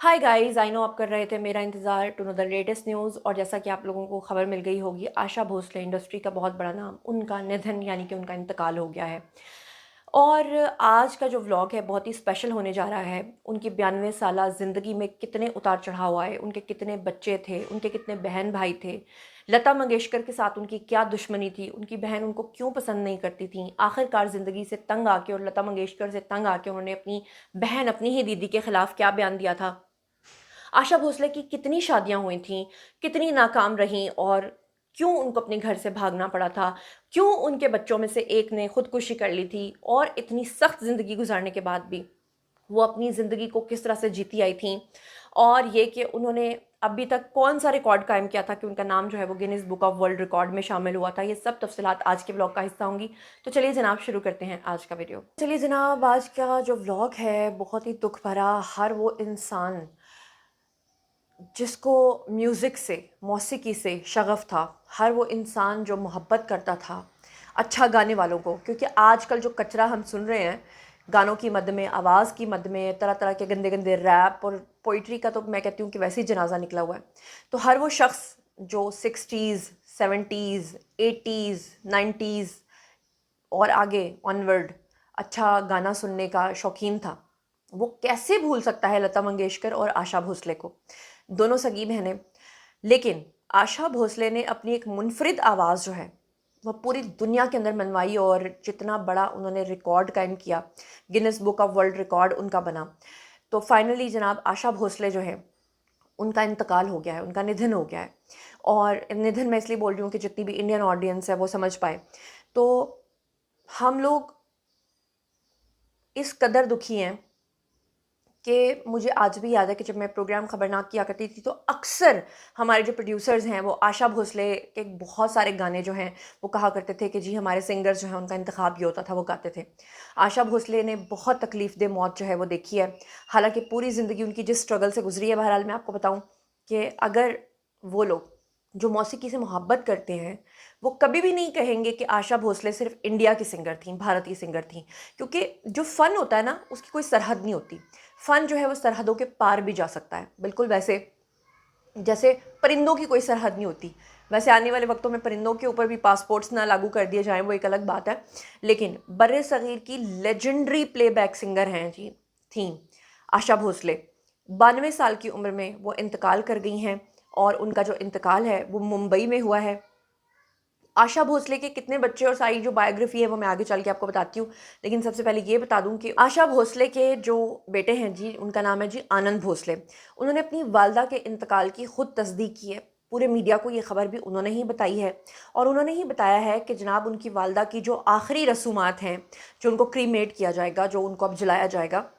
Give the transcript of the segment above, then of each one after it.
Hi guys, I know आप कर रहे थे मेरा इंतज़ार to know the latest news. और जैसा कि आप लोगों को खबर मिल गई होगी, आशा भोसले इंडस्ट्री का बहुत बड़ा नाम, उनका निधन यानी कि उनका इंतकाल हो गया है। और आज का जो व्लॉग है बहुत ही स्पेशल होने जा रहा है। उनकी 92 साला ज़िंदगी में कितने उतार चढ़ाव आए, उनके कितने बच्चे थे, उनके कितने बहन भाई थे, लता मंगेशकर के साथ उनकी क्या दुश्मनी थी, उनकी बहन उनको क्यों पसंद नहीं करती थी, आखिरकार ज़िंदगी से तंग आके और लता मंगेशकर से तंग आके उन्होंने अपनी बहन, अपनी ही दीदी के खिलाफ क्या बयान दिया था। आशा भोसले की कितनी शादियां हुई थीं, कितनी नाकाम रहीं और क्यों उनको अपने घर से भागना पड़ा था, क्यों उनके बच्चों में से एक ने खुदकुशी कर ली थी और इतनी सख्त ज़िंदगी गुजारने के बाद भी वो अपनी ज़िंदगी को किस तरह से जीती आई थीं। और ये कि उन्होंने अभी तक कौन सा रिकॉर्ड कायम किया था कि उनका नाम जो है वो Guinness book of world record में शामिल हुआ था। ये सब तफसीलात आज के व्लॉग का हिस्सा होंगी। तो चलिए जनाब, शुरू करते हैं आज का वीडियो। चलिए जनाब, आज का जो व्लॉग है बहुत ही दुख भरा। हर वो इंसान जिसको म्यूज़िक से, मौसीकी से शगफ़ था, हर वो इंसान जो मोहब्बत करता था अच्छा गाने वालों को, क्योंकि आजकल जो कचरा हम सुन रहे हैं गानों की मद में, आवाज़ की मद में, तरह तरह के गंदे गंदे रैप और पोइट्री का, तो मैं कहती हूँ कि वैसे ही जनाजा निकला हुआ है। तो हर वो शख्स जो 60s 70s 80s 90s और आगे ऑनवर्ड अच्छा गाना सुनने का शौकीन था, वो कैसे भूल सकता है लता मंगेशकर और आशा भोसले को। दोनों सगी बहनें, लेकिन आशा भोसले ने अपनी एक मुनफरिद आवाज़ जो है वह पूरी दुनिया के अंदर मनवाई और जितना बड़ा उन्होंने रिकॉर्ड कायम किया, Guinness book of world record उनका बना। तो फाइनली जनाब आशा भोसले जो है उनका इंतकाल हो गया है, उनका निधन हो गया है। और निधन मैं इसलिए बोल रही हूँ कि जितनी भी इंडियन ऑडियंस है वो समझ पाए। तो हम लोग इस कदर दुखी हैं कि मुझे आज भी याद है कि जब मैं प्रोग्राम खबरनाक किया करती थी तो अक्सर हमारे जो प्रोड्यूसर्स हैं वो आशा भोसले के बहुत सारे गाने जो हैं वो कहा करते थे कि जी हमारे सिंगर्स जो हैं उनका इंतखाब ये होता था, वो गाते थे। आशा भोसले ने बहुत तकलीफ़ दे मौत जो है वो देखी है। हालांकि पूरी ज़िंदगी उनकी जिस स्ट्रगल से गुजरी है, बहरहाल मैं आपको बताऊँ कि अगर वो लोग जो मौसीकी से मोहब्बत करते हैं वो कभी भी नहीं कहेंगे कि आशा भोसले सिर्फ इंडिया की सिंगर थी, भारत की सिंगर थी। क्योंकि जो फ़न होता है ना, उसकी कोई सरहद नहीं होती। फ़न जो है वो सरहदों के पार भी जा सकता है, बिल्कुल वैसे जैसे परिंदों की कोई सरहद नहीं होती। वैसे आने वाले वक्तों में परिंदों के ऊपर भी पासपोर्ट्स ना लागू कर दिए जाएं, वो एक अलग बात है। लेकिन बर्रे सगीर की लेजेंडरी प्लेबैक सिंगर हैं जी, थी आशा भोसले। 92 साल की उम्र में वो इंतकाल कर गई हैं और उनका जो इंतकाल है वो मुंबई में हुआ है। आशा भोसले के कितने बच्चे और सारी जो बायोग्राफी है वो मैं आगे चल के आपको बताती हूँ। लेकिन सबसे पहले ये बता दूँ कि आशा भोसले के जो बेटे हैं जी, उनका नाम है जी आनंद भोसले। उन्होंने अपनी वालदा के इंतकाल की खुद तस्दीक की है। पूरे मीडिया को ये खबर भी उन्होंने ही बताई है। और उन्होंने ही बताया है कि जनाब उनकी वालदा की जो आखिरी रसूमात हैं, जो उनको क्रीमेट किया जाएगा, जो उनको अब जलाया जाएगा,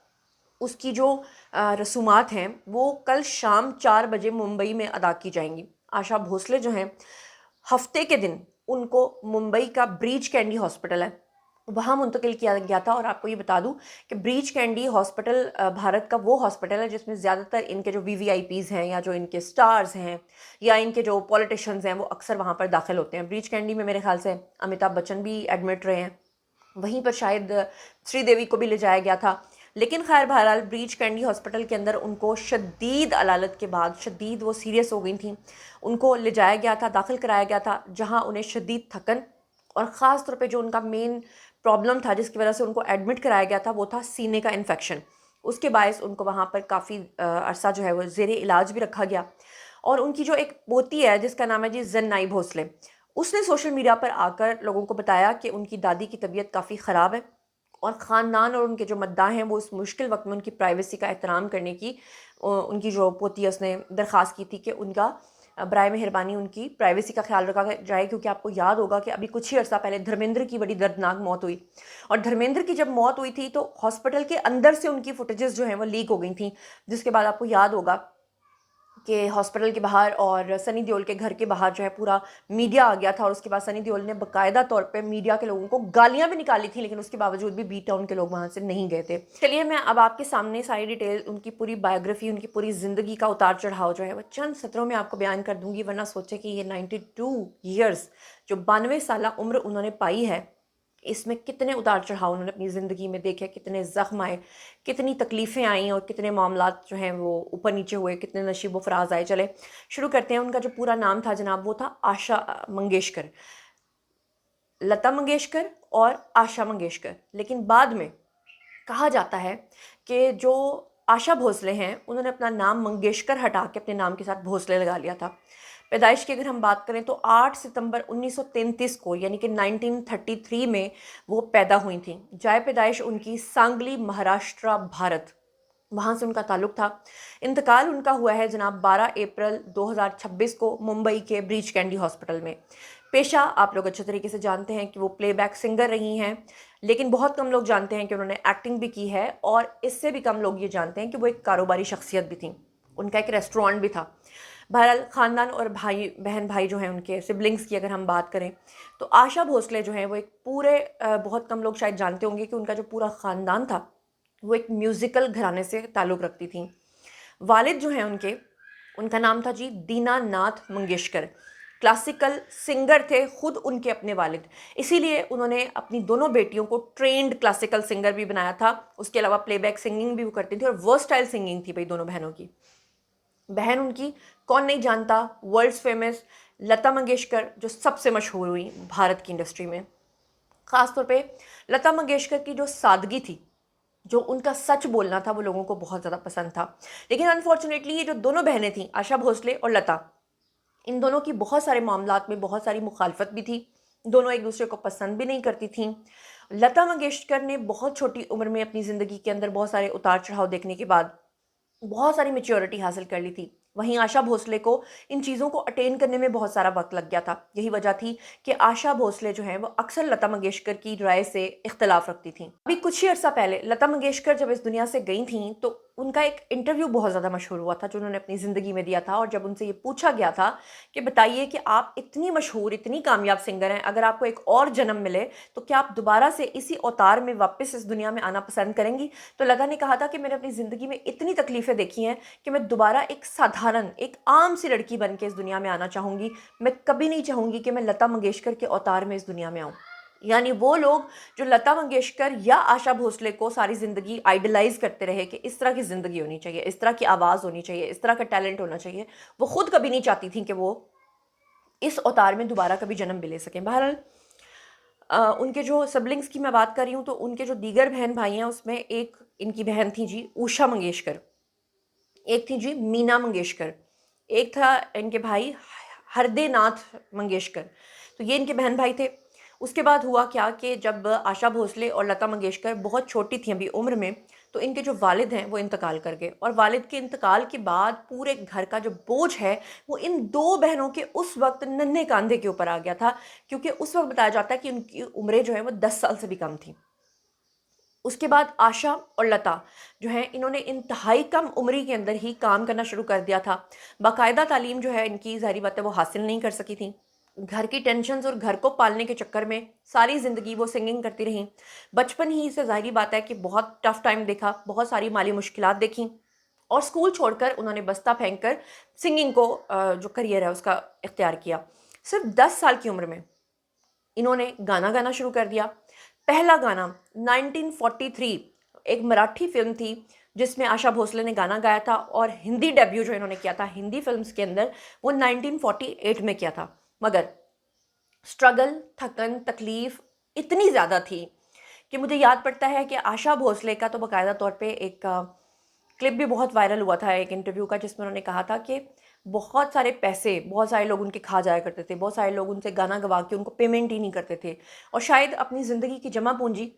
उसकी जो रसूमात हैं वो कल शाम 4 बजे मुंबई में अदा की जाएंगी। आशा भोसले जो हैं, हफ्ते के दिन उनको मुंबई का ब्रीच कैंडी हॉस्पिटल है वहाँ मुंतकिल किया गया था। और आपको ये बता दूं कि ब्रीच कैंडी हॉस्पिटल भारत का वो हॉस्पिटल है जिसमें ज़्यादातर इनके जो वीवीआईपीज़ हैं या जो इनके स्टार्स हैं या इनके जो पॉलिटिशियंस हैं वो अक्सर वहाँ पर दाखिल होते हैं। ब्रीच कैंडी में मेरे ख्याल से अमिताभ बच्चन भी एडमिट रहे हैं, वहीं पर शायद श्रीदेवी को भी ले जाया गया था। लेकिन खैर बहरहाल ब्रीच कैंडी हॉस्पिटल के अंदर उनको शदीद अलालत के बाद, शदीद वो सीरियस हो गई थी, उनको ले जाया गया था, दाखिल कराया गया था, जहां उन्हें शदीद थकन और ख़ास तौर पे जो उनका मेन प्रॉब्लम था जिसकी वजह से उनको एडमिट कराया गया था वो था सीने का इन्फेक्शन। उसके बायस उनको वहाँ पर काफ़ी अरसा जो है वो ज़ेरे इलाज भी रखा गया। और उनकी जो एक पोती है जिसका नाम है जी जन्नाई भोसले, उसने सोशल मीडिया पर आकर लोगों को बताया कि उनकी दादी की तबीयत काफ़ी ख़राब है और ख़ानदान और उनके जो मद्दाह हैं वो इस मुश्किल वक्त में उनकी प्राइवेसी का एहतराम करने की उनकी जो पोती है उसने दरख्वास्त की थी कि उनका बराए मेहरबानी उनकी प्राइवेसी का ख्याल रखा जाए। क्योंकि आपको याद होगा कि अभी कुछ ही अर्सा पहले धर्मेंद्र की बड़ी दर्दनाक मौत हुई और धर्मेंद्र की जब मौत हुई थी तो हॉस्पिटल के अंदर से उनकी फुटेजेस जो हैं वो लीक हो गई थी, जिसके बाद आपको याद होगा कि हॉस्पिटल के बाहर और सनी देओल के घर के बाहर जो है पूरा मीडिया आ गया था। और उसके बाद सनी देओल ने बाकायदा तौर पे मीडिया के लोगों को गालियां भी निकाली थी, लेकिन उसके बावजूद भी बी टाउन के लोग वहां से नहीं गए थे। चलिए मैं अब आपके सामने सारी डिटेल, उनकी पूरी बायोग्राफी, उनकी पूरी ज़िंदगी का उतार चढ़ाव जो है वो चंद सत्रों में आपको बयान कर दूंगी, वरना सोचे कि ये 92 ईयर्स, जो 92 साल उम्र उन्होंने पाई है, इसमें कितने उतार चढ़ाव उन्होंने अपनी ज़िंदगी में देखे, कितने ज़ख्म आए, कितनी तकलीफ़ें आई और कितने मामलात जो हैं वो ऊपर नीचे हुए, कितने नशीब व फराज आए। चले शुरू करते हैं। उनका जो पूरा नाम था जनाब वो था आशा मंगेशकर, लता मंगेशकर और आशा मंगेशकर। लेकिन बाद में कहा जाता है कि जो आशा भोसले हैं उन्होंने अपना नाम मंगेशकर हटा के अपने नाम के साथ भोसले लगा लिया था। पैदाइश की अगर हम बात करें तो 8 सितंबर 1933 को यानी कि 1933 में वो पैदा हुई थी। जाए पैदाइश उनकी सांगली, महाराष्ट्र, भारत, वहाँ से उनका ताल्लुक़ था। इंतकाल उनका हुआ है जनाब 12 अप्रैल 2026 को मुंबई के ब्रीच कैंडी हॉस्पिटल में। पेशा आप लोग अच्छे तरीके से जानते हैं कि वो प्लेबैक सिंगर रही हैं, लेकिन बहुत कम लोग जानते हैं कि उन्होंने एक्टिंग भी की है और इससे भी कम लोग ये जानते हैं कि वो एक कारोबारी शख्सियत भी थी। उनका एक रेस्टोरेंट भी था। बहरहाल ख़ानदान और भाई बहन भाई जो हैं उनके सिबलिंग्स की अगर हम बात करें तो आशा भोसले जो हैं वो एक पूरे बहुत कम लोग शायद जानते होंगे कि उनका जो पूरा ख़ानदान था वो एक म्यूज़िकल घराने से ताल्लुक़ रखती थी। वालिद जो हैं उनके, उनका नाम था जी दीनानाथ मंगेशकर। क्लासिकल सिंगर थे खुद उनके अपने वालिद, इसीलिए उन्होंने अपनी दोनों बेटियों को ट्रेंड क्लासिकल सिंगर भी बनाया था। उसके अलावा प्लेबैक सिंगिंग भी वो करती थी और वर्सटाइल सिंगिंग थी भाई दोनों बहनों की। बहन उनकी कौन नहीं जानता, वर्ल्ड्स फेमस लता मंगेशकर, जो सबसे मशहूर हुई भारत की इंडस्ट्री में। ख़ास तौर पे लता मंगेशकर की जो सादगी थी, जो उनका सच बोलना था, वो लोगों को बहुत ज़्यादा पसंद था। लेकिन अनफॉर्चुनेटली ये जो दोनों बहनें थीं, आशा भोसले और लता, इन दोनों की बहुत सारे मामलात में बहुत सारी मुखालफत भी थी। दोनों एक दूसरे को पसंद भी नहीं करती थीं। लता मंगेशकर ने बहुत छोटी उम्र में अपनी ज़िंदगी के अंदर बहुत सारे उतार चढ़ाव देखने के बाद बहुत सारी मैच्योरिटी हासिल कर ली थी। वहीं आशा भोसले को इन चीज़ों को अटेन करने में बहुत सारा वक्त लग गया था। यही वजह थी कि आशा भोसले जो हैं वो अक्सर लता मंगेशकर की राय से इख्तलाफ रखती थीं। अभी कुछ ही अर्सा पहले लता मंगेशकर जब इस दुनिया से गई थीं तो उनका एक इंटरव्यू बहुत ज़्यादा मशहूर हुआ था जो उन्होंने अपनी ज़िंदगी में दिया था। और जब उनसे ये पूछा गया था कि बताइए कि आप इतनी मशहूर, इतनी कामयाब सिंगर हैं, अगर आपको एक और जन्म मिले तो क्या आप दोबारा से इसी अवतार में वापस इस दुनिया में आना पसंद करेंगी? तो लता ने कहा था कि मैंने अपनी ज़िंदगी में इतनी तकलीफ़ें देखी हैं कि मैं दोबारा एक साधारण, एक आम सी लड़की बन के इस दुनिया में आना चाहूँगी। मैं कभी नहीं चाहूँगी कि मैं लता मंगेशकर के अवतार में इस दुनिया में आऊँ। यानी वो लोग जो लता मंगेशकर या आशा भोसले को सारी ज़िंदगी आइडलाइज़ करते रहे कि इस तरह की ज़िंदगी होनी चाहिए, इस तरह की आवाज़ होनी चाहिए, इस तरह का टैलेंट होना चाहिए, वो खुद कभी नहीं चाहती थी कि वो इस अवतार में दोबारा कभी जन्म भी ले सकें। बहरहाल उनके जो सिबलिंग्स की मैं बात कर रही हूँ तो उनके जो दीगर बहन भाई हैं उसमें एक इनकी बहन थी जी उषा मंगेशकर, एक थी जी मीना मंगेशकर, एक था इनके भाई हरदे नाथ मंगेशकर। तो ये इनके बहन भाई थे। उसके बाद हुआ क्या कि जब आशा भोसले और लता मंगेशकर बहुत छोटी थी अभी उम्र में, तो इनके जो वालिद हैं वो इंतकाल कर गए। और वालिद के इंतकाल के बाद पूरे घर का जो बोझ है वो इन दो बहनों के उस वक्त नन्हे कांधे के ऊपर आ गया था, क्योंकि उस वक्त बताया जाता है कि उनकी उम्रें जो हैं वो 10 साल से भी कम थी। उसके बाद आशा और लता जो हैं इन्होंने इंतहाई कम उम्री के अंदर ही काम करना शुरू कर दिया था। बाकायदा तालीम जो है इनकी ज़ाहिर बात है वो हासिल नहीं कर सकी थी। घर की टेंशन्स और घर को पालने के चक्कर में सारी ज़िंदगी वो सिंगिंग करती रहीं। बचपन ही से ज़ाहिर बात है कि बहुत टफ़ टाइम देखा, बहुत सारी माली मुश्किलात देखी और स्कूल छोड़कर उन्होंने बस्ता फेंक कर सिंगिंग को जो करियर है उसका इख्तियार किया। सिर्फ 10 साल की उम्र में इन्होंने गाना गाना शुरू कर दिया। पहला गाना 1943 एक मराठी फ़िल्म थी जिसमें आशा भोसले ने गाना गाया था और हिंदी डेब्यू जो इन्होंने किया था हिंदी फ़िल्म्स के अंदर वो 1948 में किया था। मगर स्ट्रगल, थकन, तकलीफ़ इतनी ज़्यादा थी कि मुझे याद पड़ता है कि आशा भोसले का तो बाकायदा तौर पे एक क्लिप भी बहुत वायरल हुआ था एक इंटरव्यू का, जिसमें उन्होंने कहा था कि बहुत सारे पैसे बहुत सारे लोग उनके खा जाया करते थे, बहुत सारे लोग उनसे गाना गवा के उनको पेमेंट ही नहीं करते थे और शायद अपनी ज़िंदगी की जमा पूंजी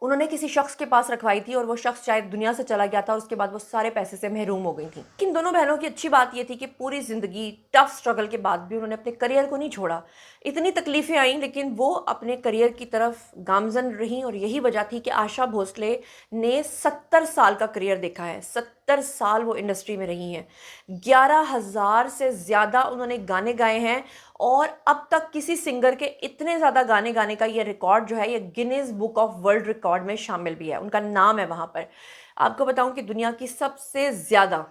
उन्होंने किसी शख्स के पास रखवाई थी और वो शख्स शायद दुनिया से चला गया था और उसके बाद वो सारे पैसे से महरूम हो गई थी। लेकिन दोनों बहनों की अच्छी बात ये थी कि पूरी ज़िंदगी टफ स्ट्रगल के बाद भी उन्होंने अपने करियर को नहीं छोड़ा। इतनी तकलीफ़ें आईं लेकिन वो अपने करियर की तरफ गामजन रहीं और यही वजह थी कि आशा भोसले ने 70 साल का करियर देखा है। 70 साल वो इंडस्ट्री में रही हैं। 11,000 से ज़्यादा उन्होंने गाने गाए हैं और अब तक किसी सिंगर के इतने ज़्यादा गाने गाने का ये रिकॉर्ड जो है ये Guinness book of world record में शामिल भी है, उनका नाम है वहाँ पर। आपको बताऊँ कि दुनिया की सबसे ज़्यादा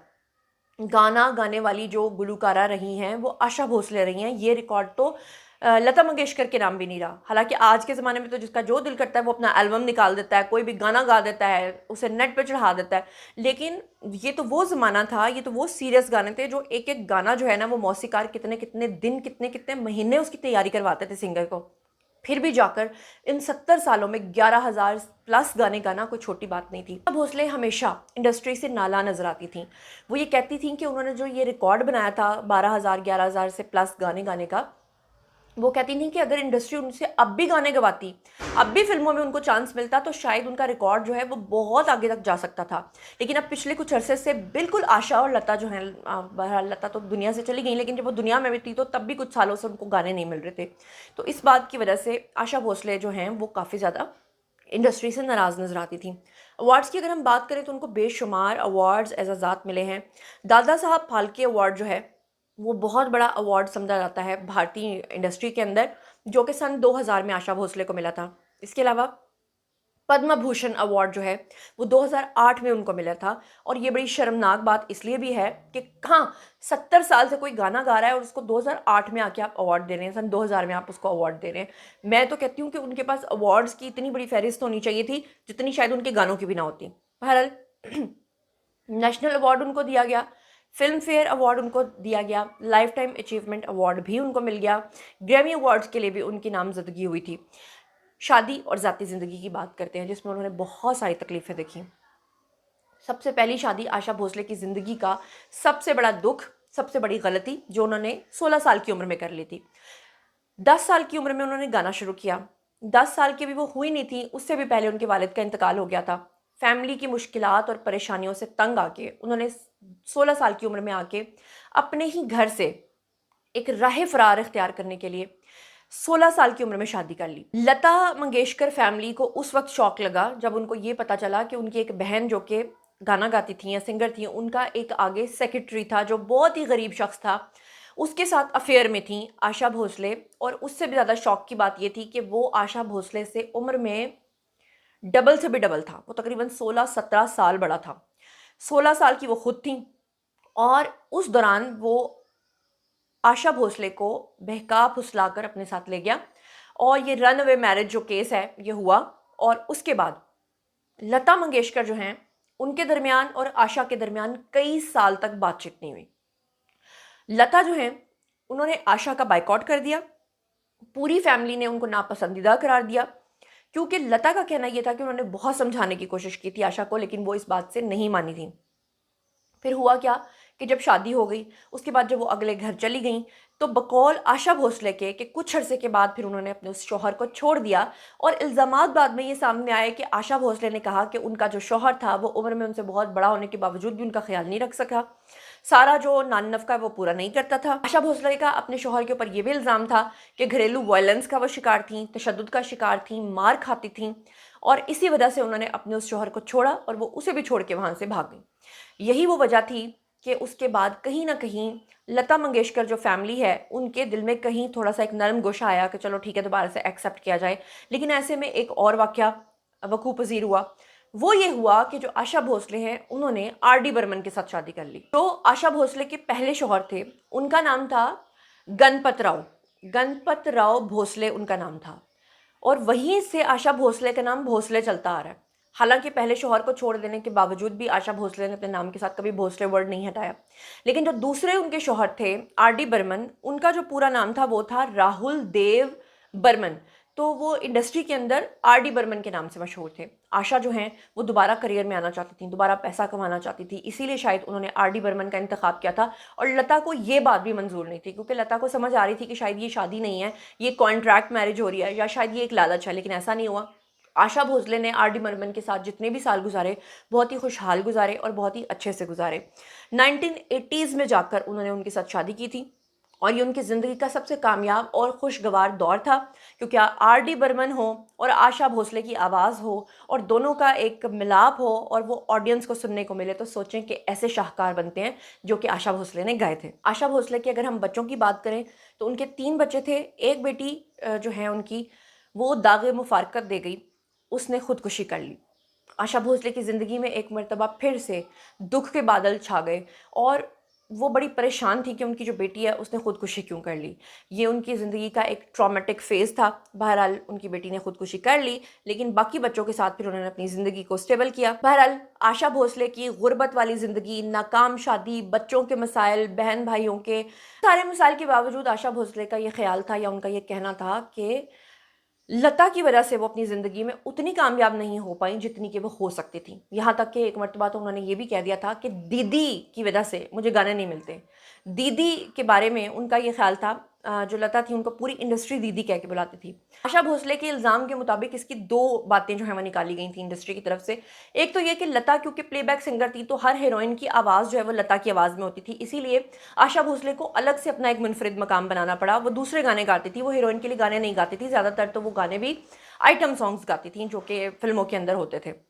गाना गाने वाली जो गुलकारा रही हैं वो आशा भोसले रही हैं। ये रिकॉर्ड तो लता मंगेशकर के नाम भी नहीं रहा। हालांकि आज के ज़माने में तो जिसका जो दिल करता है वो अपना एल्बम निकाल देता है, कोई भी गाना गा देता है, उसे नेट पे चढ़ा देता है। लेकिन ये तो वो ज़माना था, ये तो वो सीरियस गाने थे जो एक एक गाना जो है ना वो मौसीकार कितने कितने दिन, कितने कितने महीने उसकी तैयारी करवाते थे सिंगर को। फिर भी जाकर इन 70 सालों में 11,000 प्लस गाने गाना कोई छोटी बात नहीं थी। भोसले हमेशा इंडस्ट्री से नाला नजर आती थी। वो ये कहती थी कि उन्होंने जो ये रिकॉर्ड बनाया था 12,000 11,000 से प्लस गाने गाने का, वो कहती थी कि अगर इंडस्ट्री उनसे अब भी गाने गवाती, अब भी फिल्मों में उनको चांस मिलता, तो शायद उनका रिकॉर्ड जो है वो बहुत आगे तक जा सकता था। लेकिन अब पिछले कुछ अरसे से बिल्कुल आशा और लता जो है, बहरहाल लता तो दुनिया से चली गई, लेकिन जब वो दुनिया में भी थी तो तब भी कुछ सालों से उनको गाने नहीं मिल रहे थे। तो इस बात की वजह से आशा भोसले जो हैं वो काफ़ी ज़्यादा इंडस्ट्री से नाराज़ नजर आती थी। अवार्ड्स की अगर हम बात करें तो उनको बेशुमार अवार्ड्स एजाज़ात मिले हैं। दादा साहब फाल्के अवार्ड जो है वो बहुत बड़ा अवार्ड समझा जाता है भारतीय इंडस्ट्री के अंदर, जो कि सन 2000 में आशा भोसले को मिला था। इसके अलावा पद्म भूषण अवार्ड जो है वो 2008 में उनको मिला था। और ये बड़ी शर्मनाक बात इसलिए भी है कि हाँ, 70 साल से कोई गाना गा रहा है और उसको 2008 में आके आप अवार्ड दे रहे हैं, सन 2000 में आप उसको अवार्ड दे रहे हैं। मैं तो कहती हूँ कि उनके पास अवार्ड्स की इतनी बड़ी फहरिस्त होनी चाहिए थी जितनी शायद उनके गानों की भी ना होती। बहरहाल नेशनल अवार्ड उनको दिया गया, फिल्म फेयर अवार्ड उनको दिया गया, लाइफ टाइम अचीवमेंट अवार्ड भी उनको मिल गया, ग्रैमी अवार्ड्स के लिए भी उनकी नामजदगी हुई थी। शादी और ज़ाती ज़िंदगी की बात करते हैं जिसमें उन्होंने बहुत सारी तकलीफ़ें देखी। सबसे पहली शादी आशा भोसले की ज़िंदगी का सबसे बड़ा दुख, सबसे बड़ी गलती जो उन्होंने 16 साल की उम्र में कर ली थी। 10 साल की उम्र में उन्होंने गाना शुरू किया। 10 साल की भी वो हुई नहीं थी, उससे भी पहले उनके वालिद का इंतकाल हो गया था। फैमिली की मुश्किलात और परेशानियों से तंग आके उन्होंने 16 साल की उम्र में आके अपने ही घर से एक राह फरार इख्तियार करने के लिए 16 साल की उम्र में शादी कर ली। लता मंगेशकर फैमिली को उस वक्त शौक लगा जब उनको ये पता चला कि उनकी एक बहन जो कि गाना गाती थी या सिंगर थी, उनका एक आगे सेक्रेटरी था जो बहुत ही गरीब शख्स था, उसके साथ अफेयर में थी आशा भोसले। और उससे भी ज़्यादा शौक की बात ये थी कि वो आशा भोसले से उम्र में डबल से भी डबल था। वो तकरीबन 16-17 साल बड़ा था। 16 साल की वो खुद थी और उस दौरान वो आशा भोसले को बहका फुसलाकर अपने साथ ले गया और ये रन अवे मैरिज जो केस है ये हुआ। और उसके बाद लता मंगेशकर जो हैं उनके दरमियान और आशा के दरमियान कई साल तक बातचीत नहीं हुई। लता जो हैं उन्होंने आशा का बाइकआउट कर दिया, पूरी फैमिली ने उनको नापसंदीदा करार दिया, क्योंकि लता का कहना यह था कि उन्होंने बहुत समझाने की कोशिश की थी आशा को, लेकिन वो इस बात से नहीं मानी थी। फिर हुआ क्या कि जब शादी हो गई उसके बाद जब वो अगले घर चली गई तो बकौल आशा भोसले के कि कुछ अरसे के बाद फिर उन्होंने अपने उस शौहर को छोड़ दिया। और इल्ज़ामात बाद में ये सामने आए कि आशा भोसले ने कहा कि उनका जो शौहर था वो उम्र में उनसे बहुत बड़ा होने के बावजूद भी उनका ख्याल नहीं रख सका, सारा जो नान नफ़का वो पूरा नहीं करता था। आशा भोसले का अपने शौहर के ऊपर ये भी इल्ज़ाम था कि घरेलू वायलेंस का वो शिकार थी, तशद्दुद का शिकार थी, मार खाती थी। और इसी वजह से उन्होंने अपने उस शौहर को छोड़ा और वो उसे भी छोड़ के वहाँ से भाग गई। यही वो वजह थी कि उसके बाद कहीं ना कहीं लता मंगेशकर जो फैमिली है उनके दिल में कहीं थोड़ा सा एक नरम गोशा आया कि चलो ठीक है दोबारा से एक्सेप्ट किया जाए। लेकिन ऐसे में एक और वाक़या वकूफ़ पज़ीर हुआ। वो ये हुआ कि जो आशा भोसले हैं उन्होंने आर.डी. बर्मन के साथ शादी कर ली। जो आशा भोसले के पहले शौहर थे उनका नाम था गणपत राव भोसले उनका नाम था। और वहीं से आशा भोसले का नाम भोसले चलता आ रहा है। हालांकि पहले शौहर को छोड़ देने के बावजूद भी आशा भोसले ने अपने नाम के साथ कभी भोसले वर्ड नहीं हटाया। लेकिन जो दूसरे उनके शौहर थे आर.डी. बर्मन, उनका जो पूरा नाम था वो था राहुल देव बर्मन। तो वो इंडस्ट्री के अंदर आर.डी. बर्मन के नाम से मशहूर थे। आशा जो हैं वो दोबारा करियर में आना चाहती थी, दोबारा पैसा कमाना चाहती थी, इसीलिए शायद उन्होंने आर.डी. बर्मन का इंतखाब किया था। और लता को ये बात भी मंजूर नहीं थी, क्योंकि लता को समझ आ रही थी कि शायद ये शादी नहीं है, ये कॉन्ट्रैक्ट मैरिज हो रही है, या शायद ये एक लालच है। लेकिन ऐसा नहीं हुआ। आशा भोसले ने आर.डी. बर्मन के साथ जितने भी साल गुजारे बहुत ही खुशहाल गुजारे और बहुत ही अच्छे से गुजारे। 1980s में जाकर उन्होंने उनके साथ शादी की थी और ये उनकी ज़िंदगी का सबसे कामयाब और खुशगवार दौर था, क्योंकि आर.डी. बर्मन हो और आशा भोसले की आवाज़ हो और दोनों का एक मिलाप हो और वो ऑडियंस को सुनने को मिले, तो सोचें कि ऐसे शाहकार बनते हैं जो कि आशा भोसले ने गाए थे। आशा भोसले की अगर हम बच्चों की बात करें तो उनके 3 बच्चे थे। एक बेटी जो है उनकी वो दागे मुफारकत दे गई, उसने खुदकुशी कर ली। आशा भोसले की ज़िंदगी में एक मर्तबा फिर से दुख के बादल छा गए और वो बड़ी परेशान थी कि उनकी जो बेटी है उसने ख़ुदकुशी क्यों कर ली। ये उनकी ज़िंदगी का एक ट्रॉमेटिक फ़ेज़ था। बहरहाल उनकी बेटी ने ख़ुदकुशी कर ली, लेकिन बाकी बच्चों के साथ फिर उन्होंने अपनी ज़िंदगी को स्टेबल किया। बहरहाल आशा भोसले की गुर्बत वाली ज़िंदगी, नाकाम शादी, बच्चों के मसाइल, बहन भाइयों के सारे मसाइल के बावजूद आशा भोसले का ये ख़्याल था या उनका ये कहना था कि लता की वजह से वो अपनी ज़िंदगी में उतनी कामयाब नहीं हो पाई जितनी कि वो हो सकती थी। यहाँ तक कि एक मर्तबा तो उन्होंने ये भी कह दिया था कि दीदी की वजह से मुझे गाने नहीं मिलते। दीदी के बारे में उनका ये ख़्याल था, जो लता थी उनको पूरी इंडस्ट्री दीदी कह के बुलाती थी। आशा भोसले के इल्ज़ाम के मुताबिक इसकी 2 बातें जो हैं वो निकाली गई थी इंडस्ट्री की तरफ से। एक तो ये कि लता क्योंकि प्लेबैक सिंगर थी तो हर हीरोइन की आवाज़ जो है वो लता की आवाज़ में होती थी, इसीलिए आशा भोसले को अलग से अपना एक मुनफरिद मकाम बनाना पड़ा। वो दूसरे गाने गाती थी, वो हीरोइन के लिए गाने नहीं गाती थी, ज़्यादातर तो वो गाने भी आइटम सॉन्ग्स गाती थी जो कि फ़िल्मों के अंदर होते थे।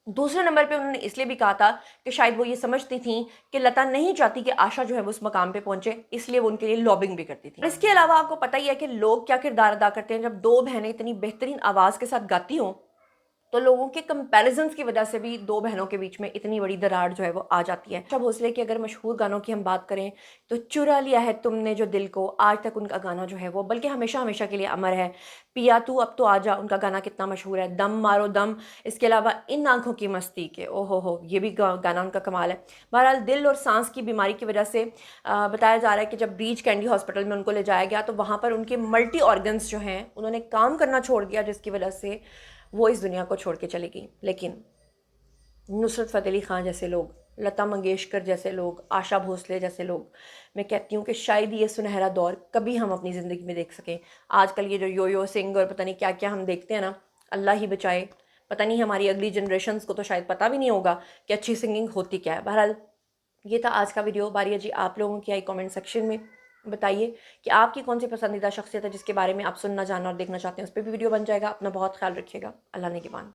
दूसरे नंबर पे उन्होंने इसलिए भी कहा था कि शायद वो ये समझती थीं कि लता नहीं चाहती कि आशा जो है वो उस मकाम पे पहुंचे, इसलिए वो उनके लिए लॉबिंग भी करती थी। इसके अलावा आपको पता ही है कि लोग क्या किरदार अदा करते हैं जब 2 बहनें इतनी बेहतरीन आवाज़ के साथ गाती हों, तो लोगों के कंपैरिजंस की वजह से भी 2 बहनों के बीच में इतनी बड़ी दरार जो है वो आ जाती है। आशा भोसले के अगर मशहूर गानों की हम बात करें तो चुरा लिया है तुमने जो दिल को, आज तक उनका गाना जो है वो बल्कि हमेशा हमेशा के लिए अमर है। पिया तू अब तो आजा उनका गाना कितना मशहूर है। दम मारो दम, इसके अलावा इन आँखों की मस्ती के ओ हो ये भी गाना उनका कमाल है। बहरहाल दिल और सांस की बीमारी की वजह से बताया जा रहा है कि जब ब्रीच कैंडी हॉस्पिटल में उनको ले जाया गया तो वहाँ पर उनके मल्टी ऑर्गन्स जो हैं उन्होंने काम करना छोड़ दिया, जिसकी वजह से वो इस दुनिया को छोड़ के चली गई। लेकिन नुसरत फ़तेह अली ख़ान जैसे लोग, लता मंगेशकर जैसे लोग, आशा भोसले जैसे लोग, मैं कहती हूँ कि शायद ये सुनहरा दौर कभी हम अपनी ज़िंदगी में देख सकें। आजकल ये जो यो-यो सिंग और पता नहीं क्या-क्या हम देखते हैं ना, अल्लाह ही बचाए। पता नहीं हमारी अगली जनरेशन्स को तो शायद पता भी नहीं होगा कि अच्छी सिंगिंग होती क्या है। बहरहाल ये था आज का वीडियो। बारी है जी आप लोगों की, आई कमेंट सेक्शन में बताइए कि आपकी कौन सी पसंदीदा शख्सियत है जिसके बारे में आप सुनना, जानना और देखना चाहते हैं। उस पर भी वीडियो बन जाएगा। अपना बहुत ख्याल रखिएगा। अल्लाह ने के बाद।